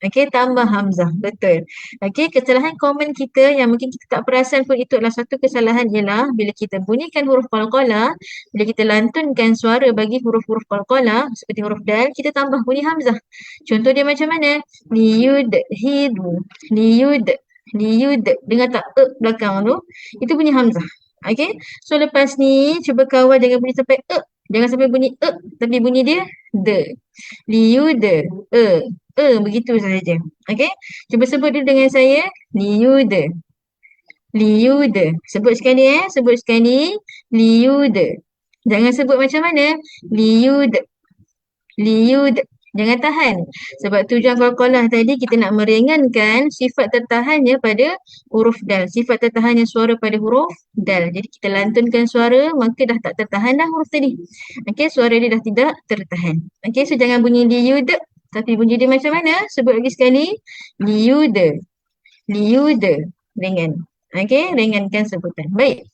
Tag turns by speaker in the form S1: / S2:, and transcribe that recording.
S1: Okey, tambah hamzah. Betul. Okey, kesalahan common kita yang mungkin kita tak perasan pun itu adalah satu kesalahan ialah bila kita bunyikan huruf qalqalah, bila kita lantunkan suara bagi huruf-huruf qalqalah seperti huruf dal, kita tambah bunyi hamzah. Contoh dia macam mana? Liyudhidu, liyud, liyud. Dengar tak belakang tu? Itu bunyi hamzah. Okey. So lepas ni cuba kawal jangan bunyi sampai Jangan sampai bunyi tapi bunyi dia de. Liyud, begitu sahaja. Okey. Cuba sebut dulu dengan saya. Liyud, liyud. Sebut sekali sebut sekali. Liyud. Jangan sebut macam mana? Liyud, liyud. Jangan tahan. Sebab tujuan qalqalah tadi kita nak meringankan sifat tertahannya pada huruf dal. Sifat tertahannya suara pada huruf dal. Jadi kita lantunkan suara, maka dah tak tertahan dah huruf tadi. Okey, suara dia dah tidak tertahan. Okey, so jangan bunyi liyud. Tapi bunyi dia macam mana? Sebut lagi sekali. Liyud, liyud. Ringan. Okey, ringankan sebutan. Baik.